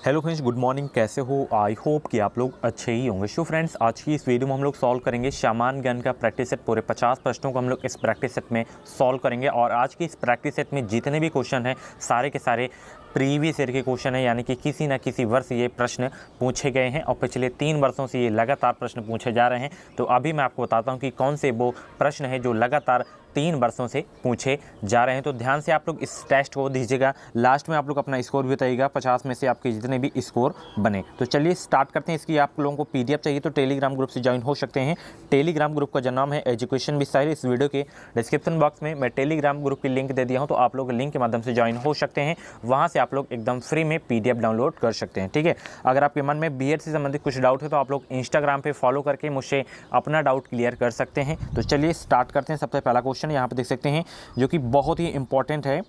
Hello friends, good morning. कैसे हो? I hope कि आप लोग अच्छे ही होंगे। सो फ्रेंड्स, आज की इस वीडियो में हम लोग सॉल्व करेंगे सामान्य ज्ञान का प्रैक्टिस सेट। पूरे 50 प्रश्नों को हम लोग इस प्रैक्टिस सेट में सॉल्व करेंगे। और आज की इस प्रैक्टिस सेट में जितने भी क्वेश्चन हैं सारे के सारे प्रीवियस ईयर के क्वेश्चन है, यानी कि किसी न किसी वर्ष ये प्रश्न पूछे गए हैं और पिछले 3 वर्षों से ये लगातार प्रश्न पूछे जा रहे हैं। तो अभी मैं आपको बताता हूँ कि कौन से वो प्रश्न हैं जो लगातार 3 वर्षों से पूछे जा रहे हैं। तो ध्यान से आप लोग इस टेस्ट को दीजिएगा। लास्ट में आप लोग अपना स्कोर भी बताइएगा, 50 में से आपके जितने भी स्कोर बने। तो चलिए स्टार्ट करते हैं। इसकी आप लोगों को पीडीएफ चाहिए तो टेलीग्राम ग्रुप से ज्वाइन हो सकते हैं। टेलीग्राम ग्रुप का जो नाम है एजुकेशन मिसाइल। इस वीडियो के डिस्क्रिप्शन बॉक्स में मैं टेलीग्राम ग्रुप की लिंक दे दिया हूँ, तो आप लोग लिंक के माध्यम से ज्वाइन हो सकते हैं। वहाँ से आप लोग एकदम फ्री में पीडीएफ डाउनलोड कर सकते हैं। ठीक है, अगर आपके मन में बीएड से संबंधित कुछ डाउट है तो आप लोग इंस्टाग्राम पे फॉलो करके मुझसे अपना डाउट क्लियर कर सकते हैं। तो चलिए स्टार्ट करते हैं। सबसे पहला क्वेश्चन यहाँ पर देख सकते हैं जो कि बहुत ही इंपॉर्टेंट है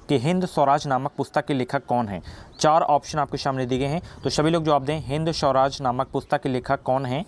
कि हिंद स्वराज नामक पुस्तक के लेखक कौन हैं। 4 ऑप्शन आपके सामने दिए गए हैं, तो सभी लोग जवाब दें। हिंद स्वराज नामक पुस्तक के लेखक कौन हैं?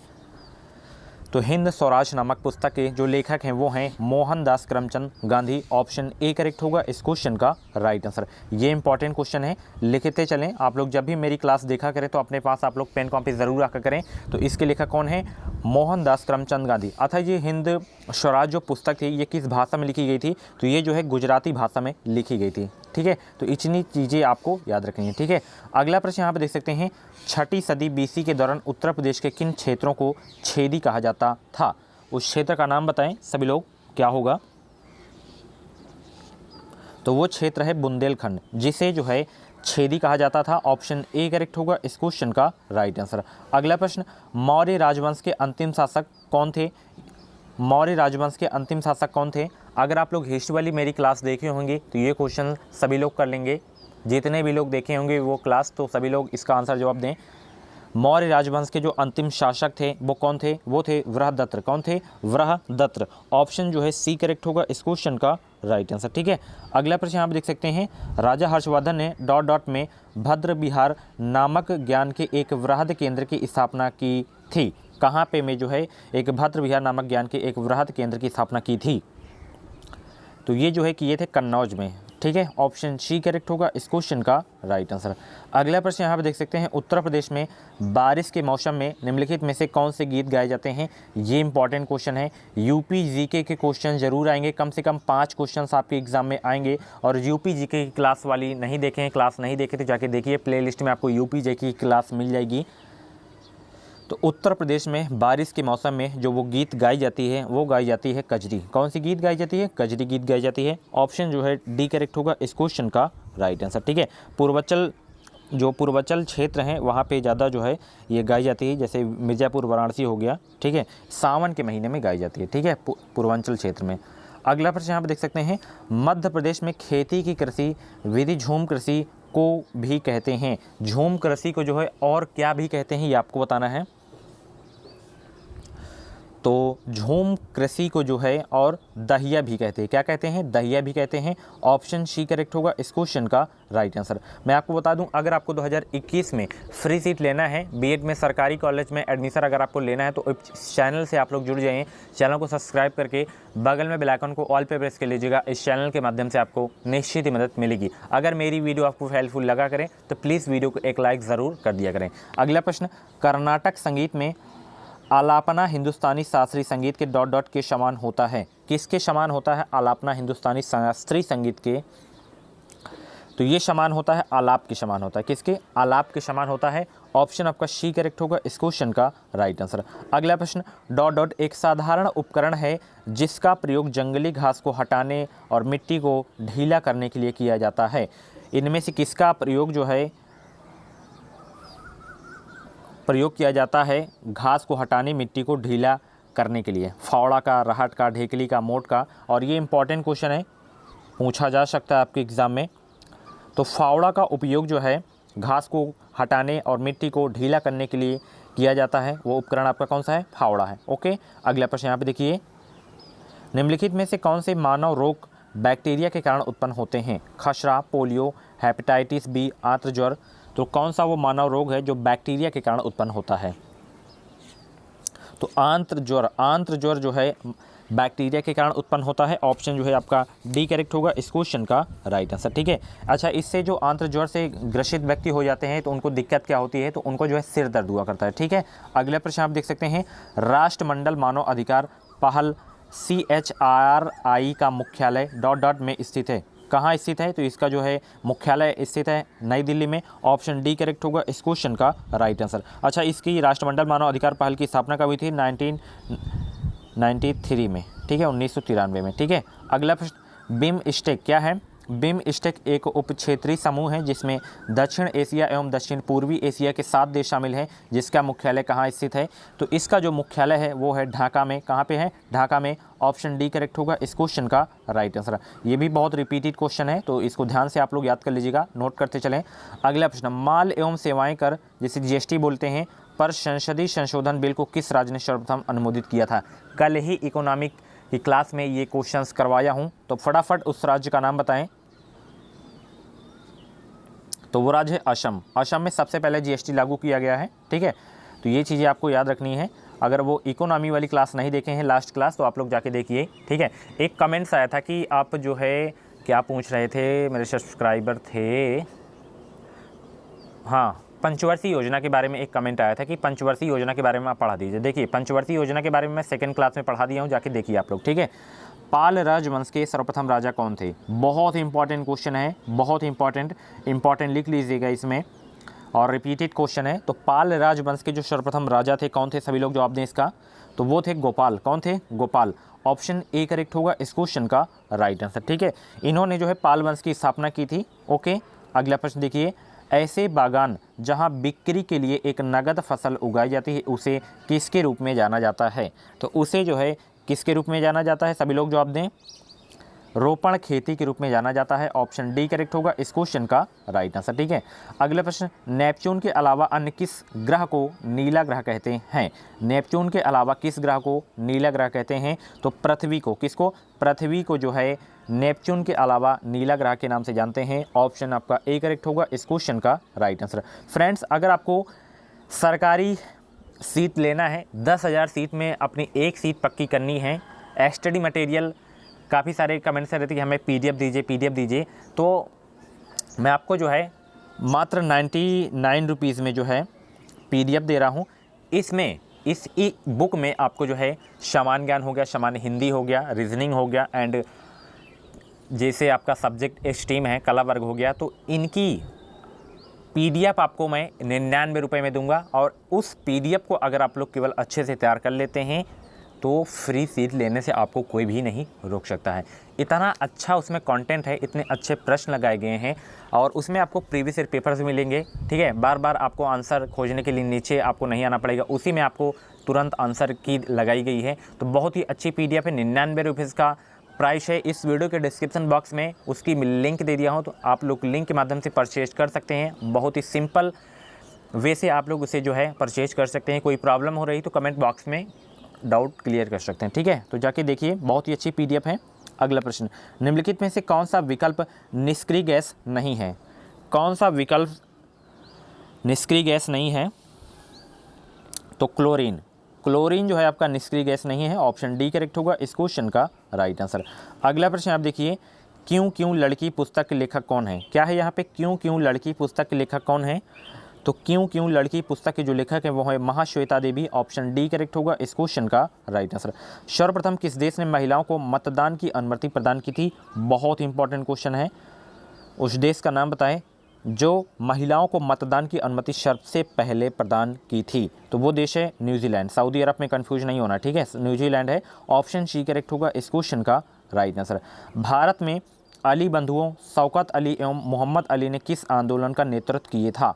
तो हिंद स्वराज नामक पुस्तक के जो लेखक हैं वो हैं Mohandas Karamchand Gandhi. Option A correct होगा इस क्वेश्चन का राइट आंसर। ये इंपॉर्टेंट क्वेश्चन है, लिखते चलें। आप लोग जब भी मेरी क्लास देखा करें तो अपने पास आप लोग पेन कॉपी ज़रूर रखा करें। तो इसके लेखक कौन है? मोहनदास करमचंद गांधी। अतः ये हिंद स्वराज जो पुस्तक थी ये किस भाषा में लिखी गई थी? तो ये जो है गुजराती भाषा में लिखी गई थी। ठीक है, तो इतनी चीज़ें आपको याद रखनी है। ठीक है, अगला प्रश्न यहाँ पर देख सकते हैं। 6ठी सदी बीसी के दौरान उत्तर प्रदेश के किन क्षेत्रों को छेदी कहा जाता था? उस क्षेत्र का नाम बताएं सभी लोग, क्या होगा? तो वो क्षेत्र है बुंदेलखंड, जिसे जो है छेदी कहा जाता था। ऑप्शन ए करेक्ट होगा इस क्वेश्चन का राइट आंसर। अगला प्रश्न, मौर्य राजवंश के अंतिम शासक कौन थे? मौर्य राजवंश के अंतिम शासक कौन थे? अगर आप लोग हिस्ट्री वाली मेरी क्लास देखे होंगे तो ये क्वेश्चन सभी लोग कर लेंगे। जितने भी लोग देखे होंगे वो क्लास, तो सभी लोग इसका आंसर जवाब दें। मौर्य राजवंश के जो अंतिम शासक थे वो कौन थे? वो थे वृहदत्त। कौन थे? वृहदत्त। ऑप्शन जो है सी करेक्ट होगा इस क्वेश्चन का राइट आंसर। ठीक है, अगला प्रश्न यहाँ पर देख सकते हैं। राजा हर्षवर्धन ने डॉट डॉट में भद्र विहार नामक ज्ञान के एक वृहद केंद्र की स्थापना की थी। कहाँ पे में जो है एक भद्र विहार नामक ज्ञान के एक वृहद केंद्र की स्थापना की थी? तो ये जो है कि ये थे कन्नौज में। ठीक है, ऑप्शन सी करेक्ट होगा इस क्वेश्चन का राइट आंसर। अगला प्रश्न यहाँ पे देख सकते हैं। उत्तर प्रदेश में बारिश के मौसम में निम्नलिखित में से कौन से गीत गाए जाते हैं? ये इंपॉर्टेंट क्वेश्चन है। यूपी जीके के क्वेश्चन जरूर आएंगे, कम से कम 5 क्वेश्चन आपके एग्जाम में आएंगे। और यूपी जीके की क्लास वाली नहीं देखे हैं, क्लास नहीं देखे तो जाके देखिए, प्ले लिस्ट में आपको यूपी जीके की क्लास मिल जाएगी। तो उत्तर प्रदेश में बारिश के मौसम में जो वो गीत गाई जाती है वो गाई जाती है कजरी। कौन सी गीत गाई जाती है? कजरी गीत गाई जाती है। ऑप्शन जो है डी करेक्ट होगा इस क्वेश्चन का राइट आंसर। ठीक है, पूर्वांचल क्षेत्र हैं वहाँ पे ज़्यादा जो है ये गाई जाती है, जैसे मिर्ज़ापुर वाराणसी हो गया। ठीक है, सावन के महीने में गाई जाती है। ठीक है, पूर्वांचल क्षेत्र में। अगला प्रश्न यहाँ पर देख सकते हैं। मध्य प्रदेश में खेती की कृषि विधि झूम कृषि को भी कहते हैं। झूम कृषि को जो है और क्या भी कहते हैं ये आपको बताना है। तो झूम कृषि को जो है और दहिया भी कहते हैं। क्या कहते हैं? दहिया भी कहते हैं। ऑप्शन सी करेक्ट होगा इस क्वेश्चन का राइट आंसर। मैं आपको बता दूं, अगर आपको 2021 में फ्री सीट लेना है बीएड में, सरकारी कॉलेज में एडमिशन अगर आपको लेना है तो इस चैनल से आप लोग जुड़ जाइए। चैनल को सब्सक्राइब करके बगल में बेल आइकन को ऑल पे प्रेस कर लीजिएगा। इस चैनल के माध्यम से आपको निश्चित ही मदद मिलेगी। अगर मेरी वीडियो आपको हेल्पफुल लगा करें तो प्लीज़ वीडियो को एक लाइक ज़रूर कर दिया करें। अगला प्रश्न, कर्नाटक संगीत में आलापना हिंदुस्तानी शास्त्रीय संगीत के डॉट डॉट के समान होता है। किसके समान होता है आलापना हिंदुस्तानी शास्त्रीय संगीत के? तो ये समान होता है आलाप के समान होता है। किसके? आलाप के समान होता है। ऑप्शन आपका सी करेक्ट होगा इस क्वेश्चन का राइट आंसर। अगला प्रश्न, डॉट डॉट एक साधारण उपकरण है जिसका प्रयोग जंगली घास को हटाने और मिट्टी को ढीला करने के लिए किया जाता है। इनमें से किसका प्रयोग किया जाता है घास को हटाने मिट्टी को ढीला करने के लिए? फावड़ा का, राहत का, ढेकली का, मोट का? और ये इंपॉर्टेंट क्वेश्चन है, पूछा जा सकता है आपके एग्ज़ाम में। तो फावड़ा का उपयोग जो है घास को हटाने और मिट्टी को ढीला करने के लिए किया जाता है। वो उपकरण आपका कौन सा है? फावड़ा है। ओके, अगला प्रश्न यहाँ पे देखिए। निम्नलिखित में से कौन से मानव रोग बैक्टीरिया के कारण उत्पन्न होते हैं? खसरा, पोलियो, हेपेटाइटिस बी, आंत्र ज्वर? तो कौन सा वो मानव रोग है जो बैक्टीरिया के कारण उत्पन्न होता है? तो आंत्र ज्वर जो है बैक्टीरिया के कारण उत्पन्न होता है। ऑप्शन जो है आपका डी करेक्ट होगा इस क्वेश्चन का राइट आंसर। ठीक है, अच्छा, इससे जो आंत्र ज्वर से ग्रसित व्यक्ति हो जाते हैं तो उनको दिक्कत क्या होती है, तो उनको जो है सिर दर्द हुआ करता है। ठीक है, अगला प्रश्न आप देख सकते हैं, राष्ट्रमंडल मानव अधिकार पहल CHRI का मुख्यालय ... में स्थित है। कहाँ स्थित है, तो इसका जो है मुख्यालय स्थित है नई दिल्ली में। ऑप्शन डी करेक्ट होगा इस क्वेश्चन का राइट आंसर। अच्छा, इसकी राष्ट्रमंडल मानव अधिकार पहल की स्थापना कब हुई थी, 1993 में। ठीक है, 1993 में। ठीक है, अगला प्रश्न, बिमस्टेक क्या है। बिमस्टेक एक उप क्षेत्रीय समूह है जिसमें दक्षिण एशिया एवं दक्षिण पूर्वी एशिया के 7 देश शामिल हैं, जिसका मुख्यालय कहाँ स्थित है, तो इसका जो मुख्यालय है वो है ढाका में। कहाँ पे है, ढाका में। ऑप्शन डी करेक्ट होगा इस क्वेश्चन का राइट आंसर। ये भी बहुत रिपीटेड क्वेश्चन है, तो इसको ध्यान से आप लोग याद कर लीजिएगा, नोट करते चलें। अगला प्रश्न, माल एवं सेवाएं कर जिसे GST बोलते हैं पर संसदीय संशोधन बिल को किस राज्य ने सर्वप्रथम अनुमोदित किया था। कल ही इकोनॉमिक की क्लास में ये क्वेश्चंस करवाया हूं, तो फटाफट उस राज्य का नाम बताएं। तो वो राज्य है असम। असम में सबसे पहले GST लागू किया गया है। ठीक है, तो ये चीज़ें आपको याद रखनी है। अगर वो इकोनॉमी वाली क्लास नहीं देखे हैं लास्ट क्लास, तो आप लोग जाके देखिए। ठीक है, एक कमेंट्स आया था कि आप जो है क्या पूछ रहे थे, मेरे सब्सक्राइबर थे, हाँ, पंचवर्षीय योजना के बारे में एक कमेंट आया था कि पंचवर्षीय योजना के बारे में आप पढ़ा दीजिए। देखिए, पंचवर्षीय योजना के बारे में मैं सेकंड क्लास में पढ़ा दिया हूँ, जाके देखिए आप लोग। ठीक है, पाल राजवंश के सर्वप्रथम राजा कौन थे। बहुत इंपॉर्टेंट क्वेश्चन है, बहुत इंपॉर्टेंट लिख लीजिएगा इसमें, और रिपीटेड क्वेश्चन है। तो पाल राजवंश के जो सर्वप्रथम राजा थे कौन थे, सभी लोग जवाब दें इसका, तो वो थे गोपाल। कौन थे, गोपाल। ऑप्शन ए करेक्ट होगा इस क्वेश्चन का राइट आंसर। ठीक है, इन्होंने जो है पाल वंश की स्थापना की थी। ओके, अगला प्रश्न देखिए, ऐसे बागान जहां बिक्री के लिए एक नगद फसल उगाई जाती है उसे किसके रूप में जाना जाता है, तो उसे जो है किसके रूप में जाना जाता है, सभी लोग जवाब दें। रोपण खेती के रूप में जाना जाता है। ऑप्शन डी करेक्ट होगा इस क्वेश्चन का राइट आंसर। ठीक है, अगला प्रश्न, नेपच्यून के अलावा अन्य किस ग्रह को नीला ग्रह कहते हैं। नेपच्यून के अलावा किस ग्रह को नीला ग्रह कहते हैं, तो पृथ्वी को। किसको, पृथ्वी को जो है नेपच्यून के अलावा नीला ग्रह के नाम से जानते हैं। ऑप्शन आपका ए करेक्ट होगा इस क्वेश्चन का राइट आंसर। फ्रेंड्स, अगर आपको सरकारी सीट लेना है, 10,000 सीट में अपनी एक सीट पक्की करनी है, स्टडी मटेरियल काफ़ी सारे कमेंट्स रहते हैं कि हमें PDF दीजिए, तो मैं आपको जो है मात्र 99 रुपीज़ में जो है PDF दे रहा हूँ। इसमें इस ई बुक में आपको जो है सामान्य ज्ञान हो गया, सामान्य हिंदी हो गया, रीजनिंग हो गया, एंड जैसे आपका सब्जेक्ट स्ट्रीम है कला वर्ग हो गया, तो इनकी PDF आपको मैं 99 रुपये में दूंगा। और उस PDF को अगर आप लोग केवल अच्छे से तैयार कर लेते हैं तो फ्री सीट लेने से आपको कोई भी नहीं रोक सकता है। इतना अच्छा उसमें कंटेंट है, इतने अच्छे प्रश्न लगाए गए हैं, और उसमें आपको प्रीवियस ईयर पेपर्स मिलेंगे। ठीक है, बार बार आपको आंसर खोजने के लिए नीचे आपको नहीं आना पड़ेगा, उसी में आपको तुरंत आंसर की लगाई गई है। तो बहुत ही अच्छी PDF है, 99 रुपीज़ का प्राइस है। इस वीडियो के डिस्क्रिप्शन बॉक्स में उसकी लिंक दे दिया हूँ, तो आप लोग लिंक के माध्यम से परचेज कर सकते हैं। बहुत ही सिंपल वे से आप लोग उसे जो है परचेज कर सकते हैं। कोई प्रॉब्लम हो रही तो कमेंट बॉक्स में डाउट क्लियर कर सकते हैं। ठीक है, तो जाके देखिए, बहुत ही अच्छी PDF है। अगला प्रश्न, निम्नलिखित में से कौन सा विकल्प निष्क्रिय गैस नहीं है। कौन सा विकल्प निष्क्रिय गैस नहीं है, तो क्लोरीन। क्लोरीन जो है आपका निष्क्रिय गैस नहीं है। ऑप्शन डी करेक्ट होगा इस क्वेश्चन का राइट आंसर। अगला प्रश्न आप देखिए, क्यों क्यों लड़की पुस्तक के लेखक कौन है। क्या है यहाँ पे, क्यों क्यों लड़की पुस्तक के लेखक कौन है, तो क्यों क्यों लड़की पुस्तक के जो लेखक है वो है महाश्वेता देवी। ऑप्शन डी करेक्ट होगा इस क्वेश्चन का राइट आंसर। सर्वप्रथम किस देश ने महिलाओं को मतदान की अनुमति प्रदान की थी। बहुत इंपॉर्टेंट क्वेश्चन है, उस देश का नाम बताएं जो महिलाओं को मतदान की अनुमति सबसे पहले प्रदान की थी, तो वो देश है न्यूजीलैंड। सऊदी अरब में कंफ्यूज नहीं होना, ठीक है, न्यूजीलैंड है। ऑप्शन सी करेक्ट होगा इस क्वेश्चन का राइट आंसर। भारत में अली बंधुओं शौकत अली एवं मोहम्मद अली ने किस आंदोलन का नेतृत्व किए था,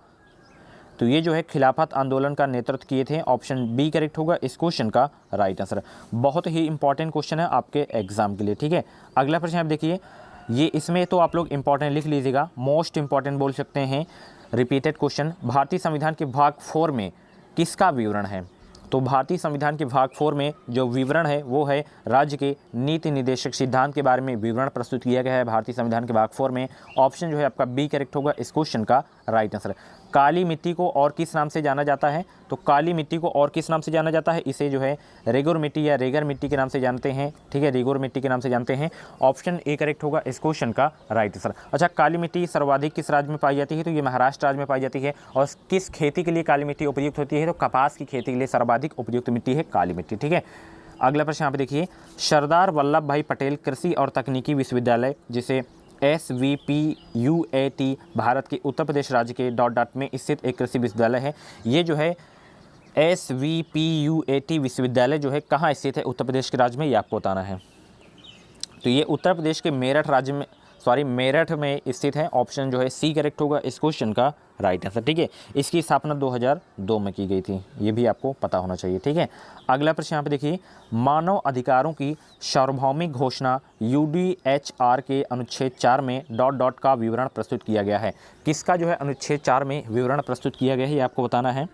तो ये जो है खिलाफत आंदोलन का नेतृत्व किए थे। ऑप्शन बी करेक्ट होगा इस क्वेश्चन का राइट आंसर। बहुत ही इंपॉर्टेंट क्वेश्चन है आपके एग्जाम के लिए। ठीक है, अगला प्रश्न आप देखिए, ये इसमें तो आप लोग इंपॉर्टेंट लिख लीजिएगा, मोस्ट इंपॉर्टेंट बोल सकते हैं, रिपीटेड क्वेश्चन। भारतीय संविधान के भाग 4 में किसका विवरण है, तो भारतीय संविधान के भाग 4 में जो विवरण है वो है राज्य के नीति निर्देशक सिद्धांत के बारे में विवरण प्रस्तुत किया गया है भारतीय संविधान के भाग 4 में। ऑप्शन जो है आपका बी करेक्ट होगा इस क्वेश्चन का राइट आंसर। काली मिट्टी को और किस नाम से जाना जाता है? तो काली मिट्टी को और किस नाम से जाना जाता है? इसे जो है रेगुर मिट्टी या रेगर मिट्टी के नाम से जानते हैं, ठीक है, रेगुर मिट्टी के नाम से जानते हैं। ऑप्शन ए करेक्ट होगा इस क्वेश्चन का राइट आंसर। अच्छा, काली मिट्टी सर्वाधिक किस राज्य में पाई जाती है? तो ये महाराष्ट्र राज्य में पाई जाती है। और किस खेती के लिए काली मिट्टी उपयुक्त होती है? तो कपास की खेती के लिए सर्वाधिक उपयुक्त मिट्टी है काली मिट्टी, ठीक है। अगला प्रश्न यहाँ पे देखिए, सरदार वल्लभ भाई पटेल कृषि और तकनीकी विश्वविद्यालय, जिसे SVPUAT भारत के उत्तर प्रदेश राज्य के डॉट डॉट में स्थित एक कृषि विश्वविद्यालय है। ये जो है SVPUAT विश्वविद्यालय जो है कहाँ स्थित है उत्तर प्रदेश के राज्य में, ये आपको बताना है। तो ये उत्तर प्रदेश के मेरठ में स्थित है। ऑप्शन जो है सी करेक्ट होगा इस क्वेश्चन का राइट आंसर, ठीक है। इसकी स्थापना 2002 में की गई थी, ये भी आपको पता होना चाहिए, ठीक है। अगला प्रश्न यहाँ पे देखिए, मानव अधिकारों की सार्वभौमिक घोषणा UDHR के अनुच्छेद 4 में डॉट डॉट का विवरण प्रस्तुत किया गया है। किसका जो है अनुच्छेद 4 में विवरण प्रस्तुत किया गया है, ये आपको बताना है।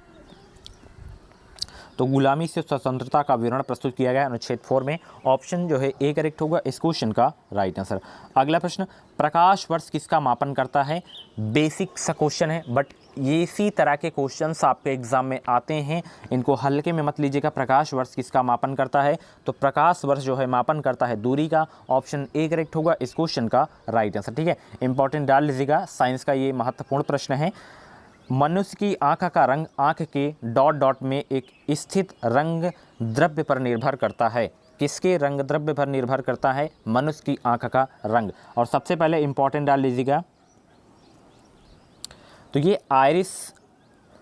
तो गुलामी से स्वतंत्रता का विवरण प्रस्तुत किया गया अनुच्छेद 4 में। ऑप्शन जो है ए करेक्ट होगा इस क्वेश्चन का राइट आंसर। अगला प्रश्न, प्रकाश वर्ष किसका मापन करता है? बेसिक सा क्वेश्चन है, बट ये इसी तरह के क्वेश्चंस आपके एग्जाम में आते हैं, इनको हल्के में मत लीजिएगा। प्रकाश वर्ष किसका मापन करता है? तो प्रकाश वर्ष जो है मापन करता है दूरी का। ऑप्शन ए करेक्ट होगा इस क्वेश्चन का राइट आंसर, ठीक है। इंपॉर्टेंट डाल लीजिएगा, साइंस का ये महत्वपूर्ण प्रश्न है। मनुष्य की आँख का रंग आँख के डॉट डॉट में एक स्थित रंग द्रव्य पर निर्भर करता है। किसके रंग द्रव्य पर निर्भर करता है? मनुष्य की आँख का रंग। और सबसे पहले इंपॉर्टेंट डाल लीजिएगा, तो ये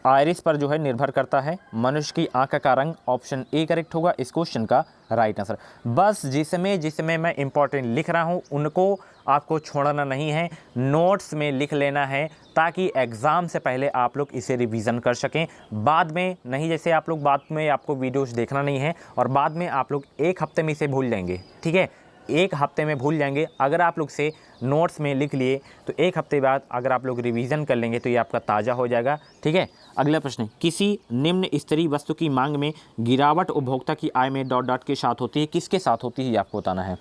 आयरिस पर जो है निर्भर करता है मनुष्य की आंख का रंग। ऑप्शन ए करेक्ट होगा इस क्वेश्चन का राइट आंसर। बस जिसमें मैं इंपॉर्टेंट लिख रहा हूँ उनको आपको छोड़ना नहीं है, नोट्स में लिख लेना है, ताकि एग्ज़ाम से पहले आप लोग इसे रिवीजन कर सकें। बाद में नहीं, जैसे आप लोग बाद में आपको वीडियोस देखना नहीं है और बाद में आप लोग एक हफ्ते में इसे भूल जाएंगे, ठीक है, एक हफ्ते में भूल जाएंगे। अगर आप लोग से नोट्स में लिख लिए तो एक हफ्ते बाद अगर आप लोग रिवीजन कर लेंगे तो ये आपका ताज़ा हो जाएगा, ठीक है। अगला प्रश्न, किसी निम्न स्तरीय वस्तु की मांग में गिरावट उपभोक्ता की आय में डॉट डॉट के साथ होती है? किसके साथ होती है ये आपको बताना है।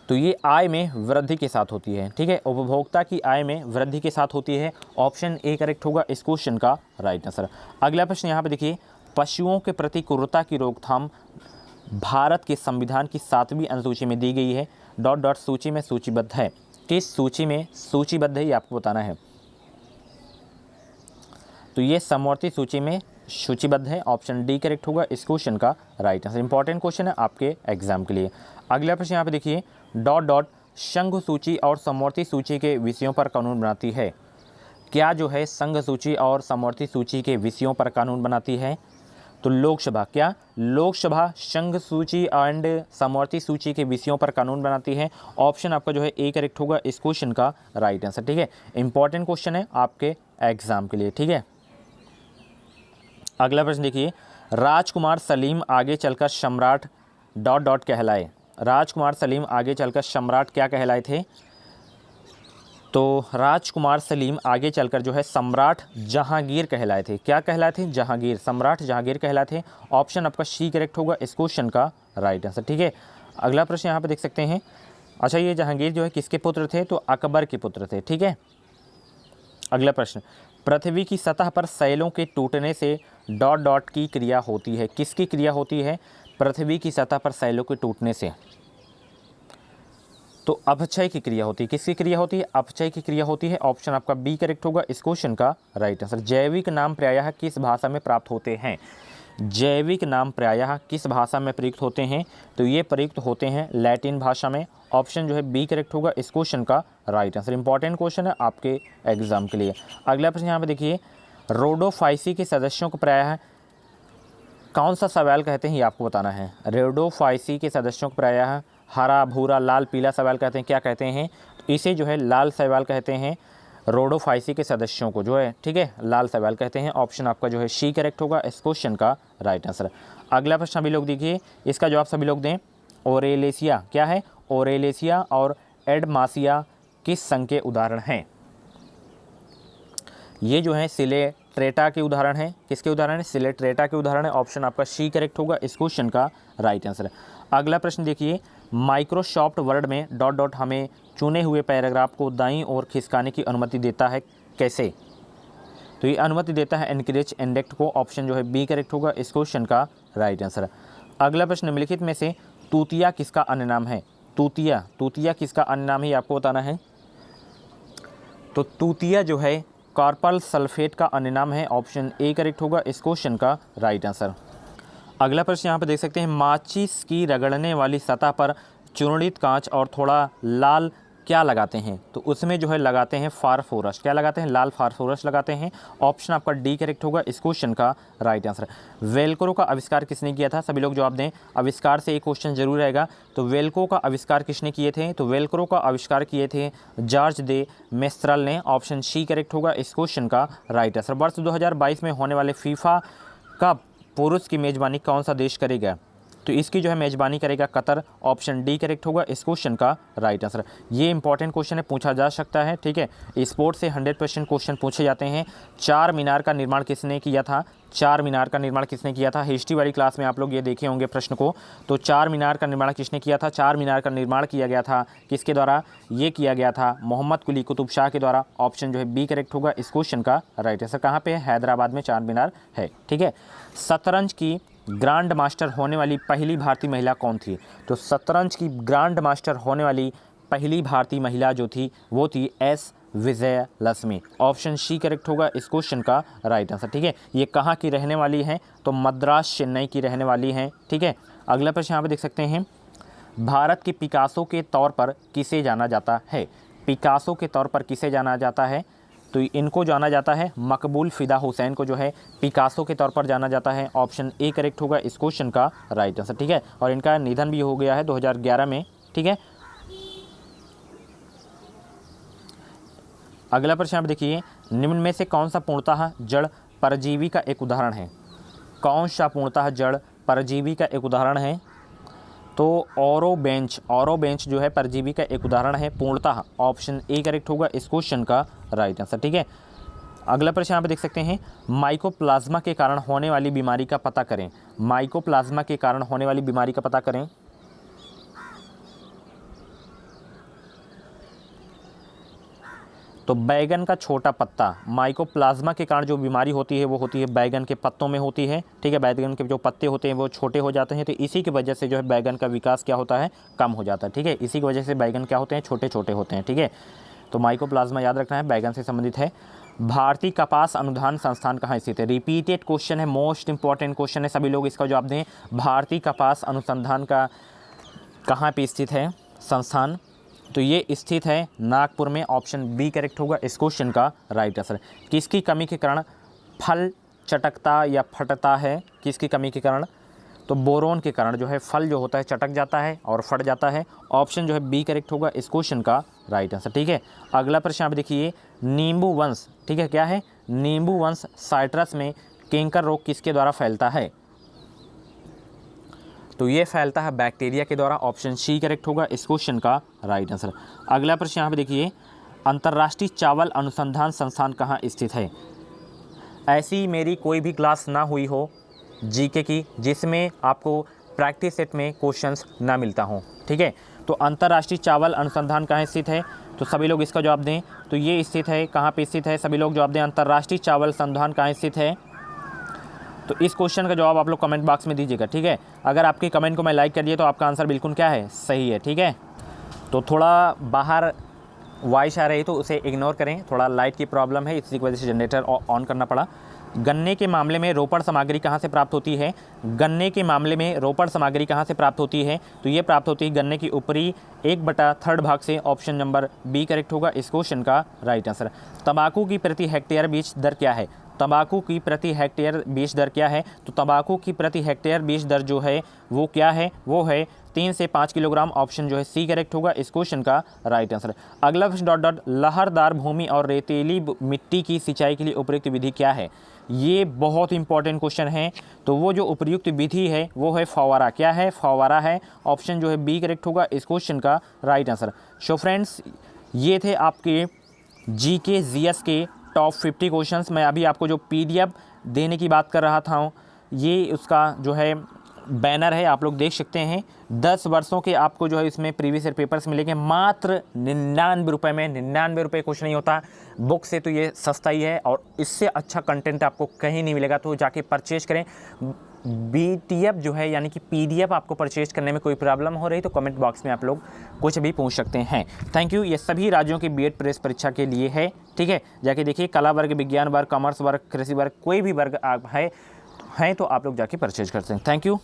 तो ये आय में वृद्धि के साथ होती है, ठीक है, उपभोक्ता की आय में वृद्धि के साथ होती है। ऑप्शन ए करेक्ट होगा इस क्वेश्चन का राइट आंसर। अगला प्रश्न यहाँ पे देखिए, पशुओं के प्रति क्रूरता की रोकथाम भारत के संविधान की 7वीं अनुसूची में दी गई है, डॉट डॉट सूची में सूचीबद्ध है। किस सूची में सूचीबद्ध है ये आपको बताना है। तो ये समवर्ती सूची में सूचीबद्ध है। ऑप्शन डी करेक्ट होगा इस क्वेश्चन का राइट आंसर। इंपॉर्टेंट क्वेश्चन है आपके एग्जाम के लिए। अगला प्रश्न यहाँ पे देखिए, डॉट डॉट संघ सूची और समवर्ती सूची के विषयों पर कानून बनाती है। क्या जो है संघ सूची और समवर्ती सूची के विषयों पर कानून बनाती है? तो लोकसभा, क्या लोकसभा संघ सूची एंड समवर्ती सूची के विषयों पर कानून बनाती है? ऑप्शन आपका जो है ए करेक्ट होगा इस क्वेश्चन का राइट आंसर, ठीक है। इंपॉर्टेंट क्वेश्चन है आपके एग्जाम के लिए, ठीक है। अगला प्रश्न देखिए, राजकुमार सलीम आगे चलकर सम्राट डॉट डॉट कहलाए। राजकुमार सलीम आगे चलकर सम्राट क्या कहलाए थे? तो राजकुमार सलीम आगे चलकर जो है सम्राट जहांगीर कहलाए थे। क्या कहलाए थे? जहांगीर, सम्राट जहांगीर कहलाए थे। ऑप्शन आपका सी करेक्ट होगा इस क्वेश्चन का राइट आंसर, ठीक है। अगला प्रश्न यहाँ पे देख सकते हैं। अच्छा, ये जहांगीर जो है किसके पुत्र थे? तो अकबर के पुत्र थे, ठीक है। अगला प्रश्न, पृथ्वी की सतह पर सैलों के टूटने से डॉट डॉट की क्रिया होती है। किसकी क्रिया होती है? पृथ्वी की सतह पर सैलों के टूटने से तो अपक्षय की क्रिया होती है। किसकी क्रिया होती है? अपक्षय की क्रिया होती है। ऑप्शन आपका बी करेक्ट होगा इस क्वेश्चन का राइट आंसर। जैविक नाम प्रायः किस भाषा में प्राप्त होते हैं? जैविक नाम प्रायः किस भाषा में प्रयुक्त होते हैं? तो ये प्रयुक्त होते हैं लैटिन भाषा में। ऑप्शन जो है बी करेक्ट होगा इस क्वेश्चन का राइट आंसर। इंपॉर्टेंट क्वेश्चन है आपके एग्जाम के लिए। अगला प्रश्न यहाँ पे देखिए, रोडोफाइसी के सदस्यों को प्रायः कौन सा सवाल कहते हैं ये आपको बताना है। रोडोफाइसी के सदस्यों को प्रायः हरा, भूरा, लाल, पीला सवाल कहते हैं। क्या कहते हैं? तो इसे जो है लाल सवाल कहते हैं। रोडोफाइसी के सदस्यों को जो है, ठीक है, लाल सवाल कहते हैं। ऑप्शन आपका जो है सी करेक्ट होगा इस क्वेश्चन का राइट आंसर। अगला प्रश्न सभी लोग देखिए, इसका जवाब सभी लोग दें। ओरेलेसिया क्या है? ओरेलेसिया और एडमासिया किस संघ के उदाहरण हैं? ये जो है सिलेट्रेटा के उदाहरण है। किसके उदाहरण है? सिलेट्रेटा के उदाहरण है। ऑप्शन आपका सी करेक्ट होगा इस क्वेश्चन का राइट आंसर। अगला प्रश्न देखिए, माइक्रोसॉफ्ट वर्ड में डॉट डॉट हमें चुने हुए पैराग्राफ को दाईं ओर खिसकाने की अनुमति देता है। कैसे? तो ये अनुमति देता है एनकरेज इंडेक्ट को, ऑप्शन जो है बी करेक्ट होगा इस क्वेश्चन का राइट आंसर। अगला प्रश्न, निम्नलिखित में से तूतिया किसका अन्य नाम है? तूतिया किसका अन्य नाम है, आपको बताना है। तो तूतिया जो है कार्पल सल्फेट का अन्य नाम है, ऑप्शन ए करेक्ट होगा इस क्वेश्चन का राइट आंसर। अगला प्रश्न यहाँ पर देख सकते हैं, माचिस की रगड़ने वाली सतह पर चूर्णित कांच और थोड़ा लाल क्या लगाते हैं? तो उसमें जो है लगाते हैं फास्फोरस। क्या लगाते हैं? लाल फास्फोरस लगाते हैं, ऑप्शन आपका डी करेक्ट होगा इस क्वेश्चन का राइट आंसर। वेल्क्रो का आविष्कार किसने किया था? सभी लोग जवाब दें, आविष्कार से एक क्वेश्चन जरूर आएगा। तो वेल्क्रो का आविष्कार किसने किए थे? तो वेल्क्रो का आविष्कार किए थे जॉर्ज दे मेस्ट्रल ने, ऑप्शन सी करेक्ट होगा इस क्वेश्चन का राइट आंसर। वर्ष 2022 में होने वाले फीफा कप पुरुष की मेजबानी कौन सा देश करेगा? तो इसकी जो है मेजबानी करेगा कतर, ऑप्शन डी करेक्ट होगा इस क्वेश्चन का राइट आंसर। ये इंपॉर्टेंट क्वेश्चन है, पूछा जा सकता है, ठीक है। स्पोर्ट्स से 100% क्वेश्चन पूछे जाते हैं। चार मीनार का निर्माण किसने किया था? चार मीनार का निर्माण किसने किया था? हिस्ट्री वाली क्लास में आप लोग ये देखे होंगे प्रश्न को। तो चार मीनार का निर्माण किसने किया था? चार मीनार का निर्माण किया गया था किसके द्वारा? ये किया गया था मोहम्मद कुली कुतुब शाह के द्वारा, ऑप्शन जो है बी करेक्ट होगा इस क्वेश्चन का राइट आंसर। कहाँ पे है? हैदराबाद में चार मीनार है, ठीक है। शतरंज की ग्रांड मास्टर होने वाली पहली भारतीय महिला कौन थी? तो शतरंज की ग्रांड मास्टर होने वाली पहली भारतीय महिला जो थी वो थी S Vijayalakshmi, option C correct होगा इस क्वेश्चन का राइट आंसर, ठीक है। ये कहाँ की रहने वाली हैं? तो मद्रास चेन्नई की रहने वाली हैं, ठीक है। अगला प्रश्न यहाँ पे देख सकते हैं, भारत के पिकासो के तौर पर किसे जाना जाता है? पिकासो के तौर पर किसे जाना जाता है? तो इनको जाना जाता है मकबूल फ़िदा हुसैन को जो है पिकासो के तौर पर जाना जाता है, ऑप्शन ए करेक्ट होगा इस क्वेश्चन का राइट आंसर, ठीक है। और इनका निधन भी हो गया है 2011 में, ठीक है। अगला प्रश्न आप देखिए, निम्न में से कौन सा पूर्णतः जड़ परजीवी का एक उदाहरण है? कौन सा पूर्णतः जड़ परजीवी का एक उदाहरण है? तो ऑरोबेंच जो है परजीवी का एक उदाहरण है पूर्णतः, ऑप्शन ए करेक्ट होगा इस क्वेश्चन का राइट आंसर, ठीक है। अगला प्रश्न यहाँ पे देख सकते हैं, माइकोप्लाज्मा के कारण होने वाली बीमारी का पता करें। माइकोप्लाज्मा के कारण होने वाली बीमारी का पता करें। तो बैगन का छोटा पत्ता, माइकोप्लाज्मा के कारण जो बीमारी होती है वो होती है बैगन के पत्तों में होती है, ठीक है। बैगन के जो पत्ते होते हैं वो छोटे हो जाते हैं, तो इसी की वजह से जो है बैगन का विकास क्या होता है? कम हो जाता है, ठीक है। इसी की वजह से बैगन क्या होते हैं? छोटे छोटे होते हैं, ठीक है। तो माइकोप्लाज्मा याद रखना है, बैगन से संबंधित है। भारतीय कपास अनुसंधान संस्थान कहाँ स्थित है? रिपीटेड क्वेश्चन है, मोस्ट इंपॉर्टेंट क्वेश्चन है, सभी लोग इसका जवाब दें। भारतीय कपास अनुसंधान का कहाँ पे स्थित है संस्थान? तो ये स्थित है नागपुर में, ऑप्शन बी करेक्ट होगा इस क्वेश्चन का राइट आंसर। किसकी कमी के कारण फल चटकता या फटता है? किसकी कमी के कारण? तो बोरोन के कारण जो है फल जो होता है चटक जाता है और फट जाता है, ऑप्शन जो है बी करेक्ट होगा इस क्वेश्चन का राइट आंसर, ठीक है। अगला प्रश्न आप देखिए, नींबू वंश, ठीक है, क्या है? नींबू वंश साइट्रस में कैंकर रोग किसके द्वारा फैलता है? तो ये फैलता है बैक्टीरिया के द्वारा, ऑप्शन सी करेक्ट होगा इस क्वेश्चन का राइट आंसर। अगला प्रश्न यहाँ पे देखिए, अंतर्राष्ट्रीय चावल अनुसंधान संस्थान कहाँ स्थित है? ऐसी मेरी कोई भी क्लास ना हुई हो जीके की जिसमें आपको प्रैक्टिस सेट में क्वेश्चंस ना मिलता हो, ठीक है। तो अंतर्राष्ट्रीय चावल अनुसंधान कहाँ स्थित है? तो सभी लोग इसका जवाब दें। तो ये स्थित है, कहाँ पे स्थित है? सभी लोग जवाब दें, अंतर्राष्ट्रीय चावल संस्थान कहाँ स्थित है? तो इस क्वेश्चन का जवाब आप लोग कमेंट बॉक्स में दीजिएगा, ठीक है। अगर आपके कमेंट को मैं लाइक कर दिए तो आपका आंसर बिल्कुल क्या है? सही है, ठीक है। तो थोड़ा बाहर वॉइस आ रही तो उसे इग्नोर करें, थोड़ा लाइट की प्रॉब्लम है, इसी की वजह से जनरेटर ऑन करना पड़ा। गन्ने के मामले में रोपण सामग्री कहाँ से प्राप्त होती है? गन्ने के मामले में रोपण सामग्री कहाँ से प्राप्त होती है? तो ये प्राप्त होती है गन्ने की ऊपरी 1/3 भाग से, ऑप्शन नंबर बी करेक्ट होगा इस क्वेश्चन का राइट आंसर। तंबाकू की प्रति हेक्टेयर बीज दर क्या है? तंबाकू की प्रति हेक्टेयर बीज दर क्या है? तो तंबाकू की प्रति हेक्टेयर बीज दर जो है वो क्या है? वो है 3 से 5 किलोग्राम, ऑप्शन जो है सी करेक्ट होगा इस क्वेश्चन का राइट आंसर। अगला प्रश्न, लहरदार भूमि और रेतीली मिट्टी की सिंचाई के लिए उपयुक्त विधि क्या है? ये बहुत इंपॉर्टेंट क्वेश्चन है। तो वो जो उपयुक्त विधि है वो है फव्वारा। क्या है? फव्वारा है, ऑप्शन जो है बी करेक्ट होगा इस क्वेश्चन का राइट आंसर। सो फ्रेंड्स, ये थे आपके जीके जीएस के टॉप 50 क्वेश्चंस। मैं अभी आपको जो पीडीएफ देने की बात कर रहा था ये उसका जो है बैनर है, आप लोग देख सकते हैं। 10 वर्षों के आपको जो है इसमें प्रीवियस ईयर पेपर्स मिलेंगे मात्र 99 रुपये में। 99 रुपये कुछ नहीं होता, बुक से तो ये सस्ता ही है और इससे अच्छा कंटेंट आपको कहीं नहीं मिलेगा। तो जाके परचेज करें। BTF जो है यानी कि PDF आपको परचेज करने में कोई प्रॉब्लम हो रही तो कमेंट बॉक्स में आप लोग कुछ भी पूछ सकते हैं। Thank you. ये सभी राज्यों की B.Ed प्रेस परीक्षा के लिए है, ठीक है। जाके देखिए, कला वर्ग, विज्ञान वर्ग, कॉमर्स वर्ग, कृषि वर्ग, कोई भी वर्ग आप है तो आप लोग जाके परचेज कर सकते हैं। Thank you.